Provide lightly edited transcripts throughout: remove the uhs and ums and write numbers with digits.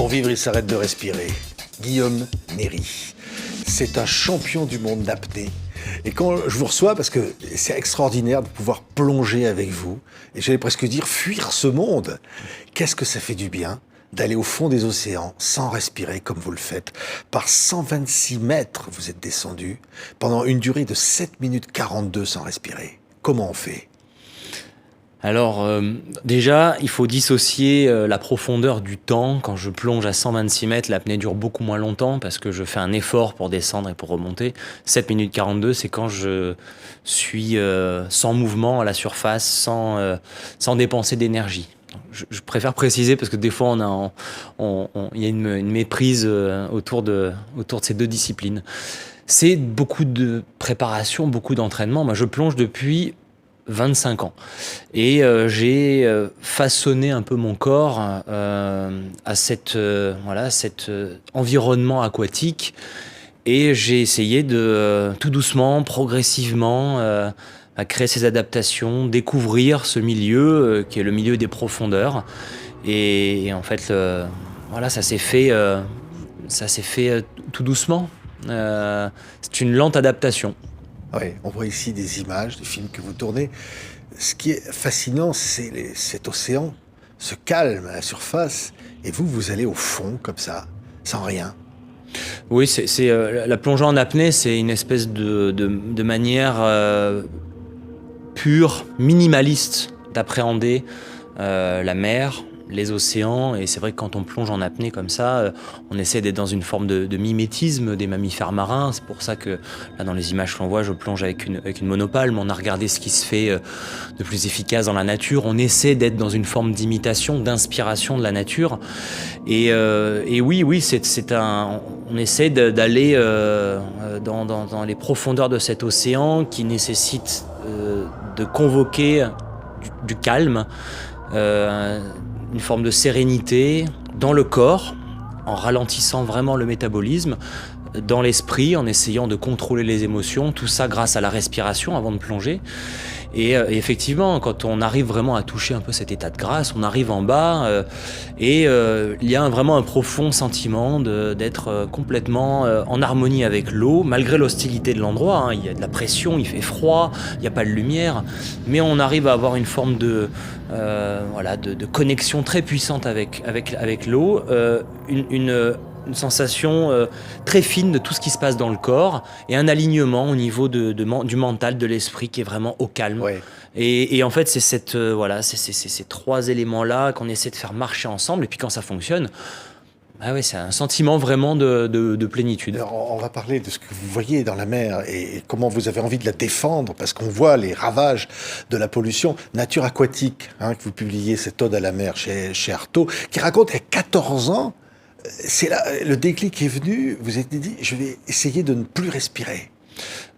Pour vivre, il s'arrête de respirer. Guillaume Néry. C'est un champion du monde d'apnée. Et quand je vous reçois, parce que c'est extraordinaire de pouvoir plonger avec vous, et j'allais presque dire fuir ce monde. Qu'est-ce que ça fait du bien d'aller au fond des océans sans respirer comme vous le faites. Par 126 mètres, vous êtes descendu pendant une durée de 7 minutes 42 sans respirer. Comment on fait ? Alors, déjà, il faut dissocier la profondeur du temps. Quand je plonge à 126 mètres, l'apnée dure beaucoup moins longtemps parce que je fais un effort pour descendre et pour remonter. 7 minutes 42, c'est quand je suis sans mouvement à la surface, sans dépenser d'énergie. Je préfère préciser parce que des fois, il y a une méprise autour de ces deux disciplines. C'est beaucoup de préparation, beaucoup d'entraînement. Moi, je plonge depuis 25 ans. Et j'ai façonné un peu mon corps à cet environnement aquatique. Et j'ai essayé de, tout doucement, progressivement, à créer ces adaptations, découvrir ce milieu qui est le milieu des profondeurs. Et en fait, ça s'est fait tout doucement. C'est une lente adaptation. Oui, on voit ici des images, des films que vous tournez. Ce qui est fascinant, c'est cet océan, ce calme à la surface. Et vous allez au fond, comme ça, sans rien. Oui, la plongée en apnée, c'est une espèce de manière pure, minimaliste d'appréhender la mer, les océans, et c'est vrai que quand on plonge en apnée comme ça, on essaie d'être dans une forme de mimétisme des mammifères marins. C'est pour ça que là, dans les images qu'on voit, je plonge avec une monopalme. On a regardé ce qui se fait de plus efficace dans la nature. On essaie d'être dans une forme d'imitation, d'inspiration de la nature. Et oui, on essaie d'aller dans les profondeurs de cet océan qui nécessite de convoquer du calme, une forme de sérénité dans le corps, en ralentissant vraiment le métabolisme, dans l'esprit, en essayant de contrôler les émotions, tout ça grâce à la respiration avant de plonger. Et effectivement, quand on arrive vraiment à toucher un peu cet état de grâce, on arrive en bas il y a vraiment un profond sentiment d'être complètement en harmonie avec l'eau, malgré l'hostilité de l'endroit. Il y a de la pression, il fait froid, il n'y a pas de lumière, mais on arrive à avoir une forme de connexion très puissante avec l'eau, une sensation très fine de tout ce qui se passe dans le corps et un alignement au niveau du mental, de l'esprit qui est vraiment au calme. Ouais. Et en fait, c'est ces trois éléments-là qu'on essaie de faire marcher ensemble. Et puis quand ça fonctionne, c'est un sentiment vraiment de plénitude. Alors, on va parler de ce que vous voyez dans la mer et comment vous avez envie de la défendre, parce qu'on voit les ravages de la pollution. Nature aquatique, que vous publiez, cette ode à la mer chez Artaud, qui raconte qu'à 14 ans, c'est là, le déclic est venu, vous êtes dit, je vais essayer de ne plus respirer.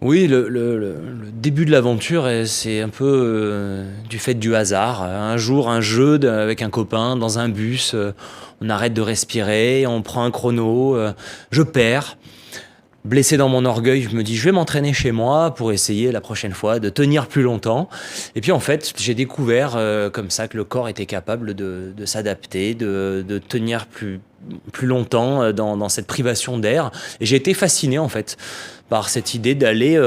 Oui, le début de l'aventure, c'est un peu du fait du hasard. Un jour, un jeu avec un copain dans un bus, on arrête de respirer, on prend un chrono, je perds. Blessé dans mon orgueil, je me dis je vais m'entraîner chez moi pour essayer la prochaine fois de tenir plus longtemps. Et puis en fait, j'ai découvert comme ça que le corps était capable de s'adapter, de tenir plus longtemps dans cette privation d'air. Et j'ai été fasciné en fait par cette idée d'aller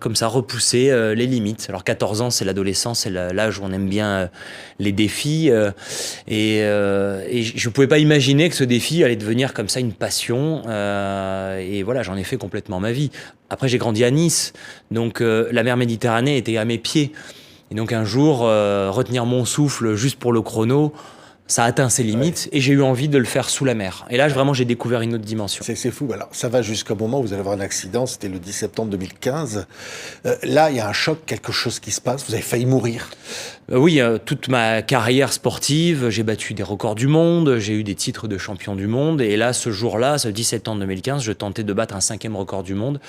comme ça repousser les limites. Alors 14 ans, c'est l'adolescence, c'est l'âge où on aime bien les défis. Et je ne pouvais pas imaginer que ce défi allait devenir comme ça une passion. Et voilà, j'en ai fait complètement ma vie. Après, j'ai grandi à Nice, donc la mer Méditerranée était à mes pieds. Et donc un jour, retenir mon souffle juste pour le chrono, ça a atteint ses limites et j'ai eu envie de le faire sous la mer. Et là, vraiment, j'ai découvert une autre dimension. C'est fou. Alors, ça va jusqu'au moment où vous allez avoir un accident. C'était le 10 septembre 2015. Là, il y a un choc, quelque chose qui se passe. Vous avez failli mourir. Oui, toute ma carrière sportive, j'ai battu des records du monde, j'ai eu des titres de champion du monde. Et là, ce jour-là, ce 10 septembre 2015, je tentais de battre un 5e record du monde.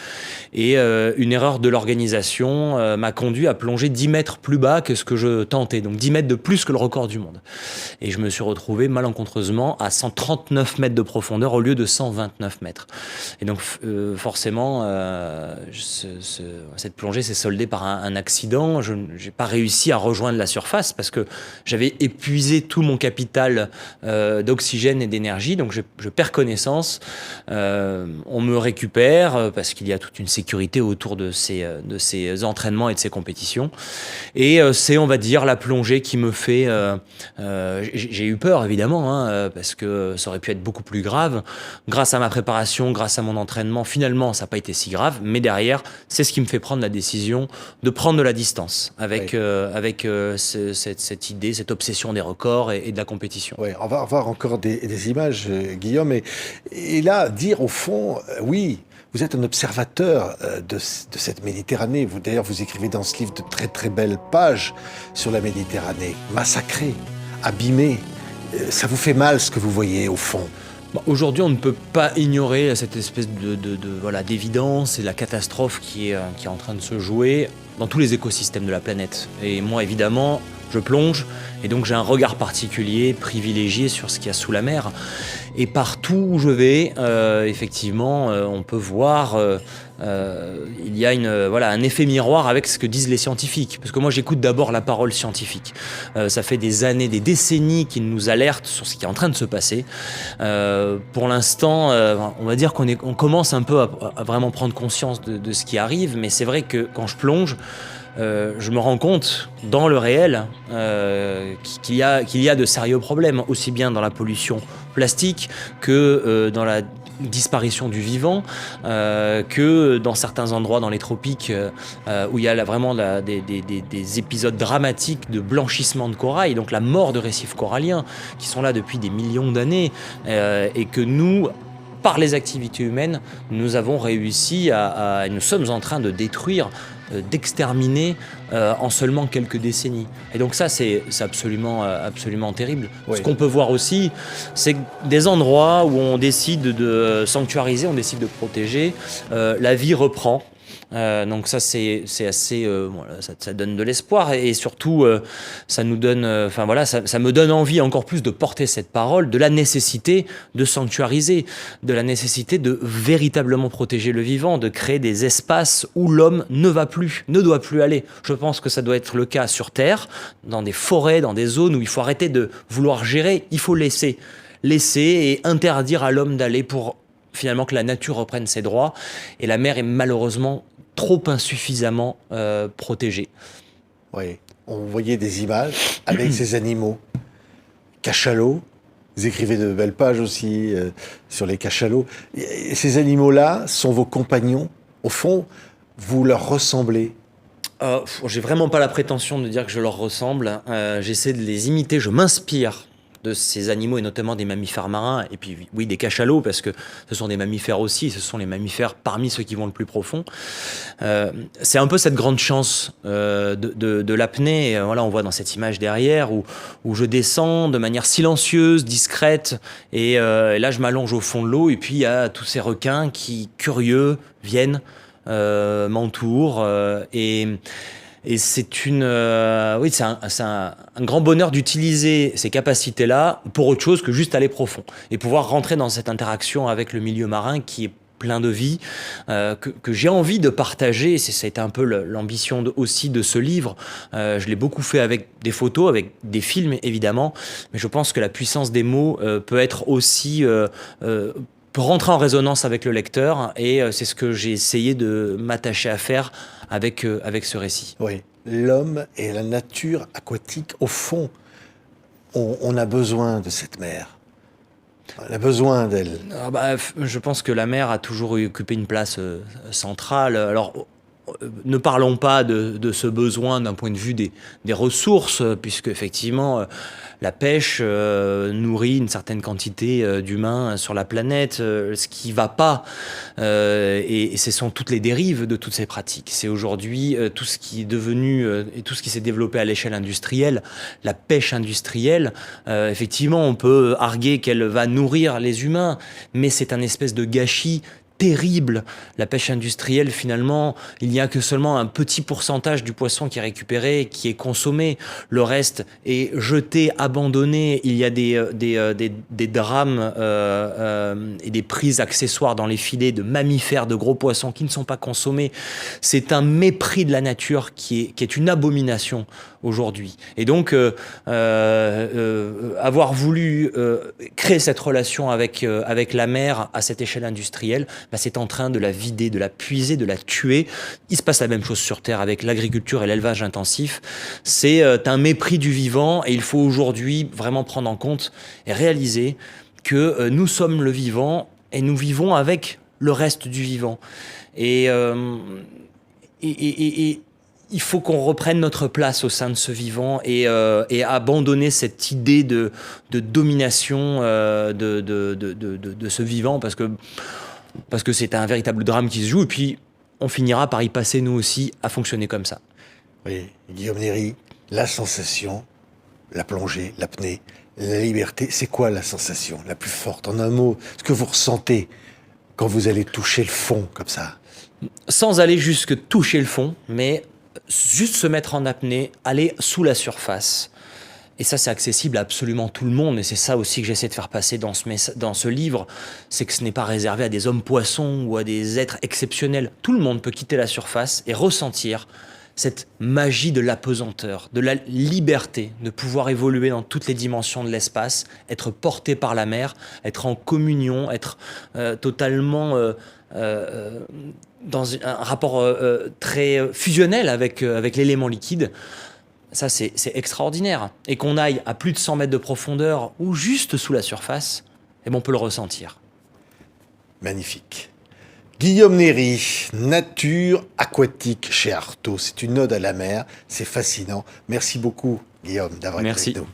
Et une erreur de l'organisation m'a conduit à plonger 10 mètres plus bas que ce que je tentais. Donc 10 mètres de plus que le record du monde. Et je me me suis retrouvé malencontreusement à 139 mètres de profondeur au lieu de 129 mètres. Et donc forcément, cette plongée s'est soldée par un accident. Je n'ai pas réussi à rejoindre la surface parce que j'avais épuisé tout mon capital d'oxygène et d'énergie. Donc je perds connaissance. On me récupère parce qu'il y a toute une sécurité autour de ces entraînements et de ces compétitions. Et c'est, on va dire, la plongée qui me fait... j'ai eu peur, évidemment, hein, parce que ça aurait pu être beaucoup plus grave. Grâce à ma préparation, grâce à mon entraînement, finalement, ça n'a pas été si grave. Mais derrière, c'est ce qui me fait prendre la décision de prendre de la distance avec cette idée, cette obsession des records et de la compétition. Oui, on va voir encore des images, Guillaume. Et là, dire au fond, oui, vous êtes un observateur de cette Méditerranée. D'ailleurs, vous écrivez dans ce livre de très très belles pages sur la Méditerranée. Massacrée, abîmée. Ça vous fait mal ce que vous voyez au fond? Aujourd'hui, on ne peut pas ignorer cette espèce d'évidence et la catastrophe qui est en train de se jouer dans tous les écosystèmes de la planète. Et moi, évidemment, je plonge et donc j'ai un regard particulier, privilégié sur ce qu'il y a sous la mer. Et partout où je vais, effectivement, on peut voir, il y a un effet miroir avec ce que disent les scientifiques. Parce que moi, j'écoute d'abord la parole scientifique. Ça fait des années, des décennies qu'ils nous alertent sur ce qui est en train de se passer. Pour l'instant, on va dire qu'on commence un peu à vraiment prendre conscience de ce qui arrive. Mais c'est vrai que quand je plonge, je me rends compte, dans le réel, qu'il y a de sérieux problèmes, aussi bien dans la pollution plastique que dans la disparition du vivant, que dans certains endroits dans les tropiques où il y a vraiment des épisodes dramatiques de blanchissement de corail, donc la mort de récifs coralliens qui sont là depuis des millions d'années et que nous, par les activités humaines, nous avons réussi nous sommes en train de détruire, d'exterminer en seulement quelques décennies. Et donc ça, c'est absolument terrible. Oui. Ce qu'on peut voir aussi, c'est que des endroits où on décide de sanctuariser, on décide de protéger, la vie reprend. Donc ça c'est assez ça donne de l'espoir et surtout ça nous donne ça me donne envie encore plus de porter cette parole de la nécessité de sanctuariser, de la nécessité de véritablement protéger le vivant, de créer des espaces où l'homme ne doit plus aller. Je pense que ça doit être le cas sur Terre, dans des forêts, dans des zones où il faut arrêter de vouloir gérer, il faut laisser et interdire à l'homme d'aller pour finalement que la nature reprenne ses droits. Et la mer est malheureusement trop insuffisamment protégée. Oui, on voyait des images avec ces animaux. Cachalots, vous écrivez de belles pages aussi sur les cachalots. Et ces animaux-là sont vos compagnons. Au fond, vous leur ressemblez. J'ai vraiment pas la prétention de dire que je leur ressemble. J'essaie de les imiter, je m'inspire de ces animaux et notamment des mammifères marins et puis oui des cachalots parce que ce sont des mammifères aussi, ce sont les mammifères parmi ceux qui vont le plus profond. C'est un peu cette grande chance de l'apnée. Voilà, on voit dans cette image derrière où je descends de manière silencieuse, discrète et là je m'allonge au fond de l'eau et puis il y a tous ces requins qui, curieux, viennent, m'entourent et c'est c'est un grand bonheur d'utiliser ces capacités-là pour autre chose que juste aller profond et pouvoir rentrer dans cette interaction avec le milieu marin qui est plein de vie, que j'ai envie de partager. Ça a été un peu l'ambition aussi de ce livre. Je l'ai beaucoup fait avec des photos, avec des films évidemment, mais je pense que la puissance des mots peut être aussi... peut rentrer en résonance avec le lecteur et c'est ce que j'ai essayé de m'attacher à faire avec ce récit. Oui, l'homme et la nature aquatique, au fond, on a besoin de cette mer. On a besoin d'elle. Je pense que la mer a toujours occupé une place centrale. Alors, ne parlons pas de ce besoin d'un point de vue des ressources, puisque effectivement la pêche nourrit une certaine quantité d'humains sur la planète, ce qui va pas, et ce sont toutes les dérives de toutes ces pratiques. C'est aujourd'hui tout ce qui est devenu et tout ce qui s'est développé à l'échelle industrielle, la pêche industrielle. Effectivement, on peut arguer qu'elle va nourrir les humains, mais c'est un espèce de gâchis terrible. La pêche industrielle, finalement, il n'y a que seulement un petit pourcentage du poisson qui est récupéré, qui est consommé. Le reste est jeté, abandonné. Il y a des drames et des prises accessoires dans les filets de mammifères, de gros poissons qui ne sont pas consommés. C'est un mépris de la nature qui est une abomination aujourd'hui. Et donc, avoir voulu créer cette relation avec la mer à cette échelle industrielle, c'est en train de la vider, de la puiser, de la tuer. Il se passe la même chose sur Terre avec l'agriculture et l'élevage intensif. C'est un mépris du vivant et il faut aujourd'hui vraiment prendre en compte et réaliser que nous sommes le vivant et nous vivons avec le reste du vivant. Et il faut qu'on reprenne notre place au sein de ce vivant et abandonner cette idée de domination de ce vivant parce que c'est un véritable drame qui se joue et puis on finira par y passer nous aussi à fonctionner comme ça. Oui, Guillaume Néry, la sensation, la plongée, l'apnée, la liberté, c'est quoi la sensation la plus forte? En un mot, ce que vous ressentez quand vous allez toucher le fond comme ça? Sans aller jusque toucher le fond, mais juste se mettre en apnée, aller sous la surface. Et ça, c'est accessible à absolument tout le monde. Et c'est ça aussi que j'essaie de faire passer dans ce livre. C'est que ce n'est pas réservé à des hommes-poissons ou à des êtres exceptionnels. Tout le monde peut quitter la surface et ressentir cette magie de l'apesanteur, de la liberté, de pouvoir évoluer dans toutes les dimensions de l'espace, être porté par la mer, être en communion, être totalement dans un rapport très fusionnel avec l'élément liquide. Ça, c'est extraordinaire. Et qu'on aille à plus de 100 mètres de profondeur ou juste sous la surface, eh ben on peut le ressentir. Magnifique. Guillaume Néry, Nature aquatique chez Artaud. C'est une ode à la mer, c'est fascinant. Merci beaucoup, Guillaume, d'avoir été avec nous.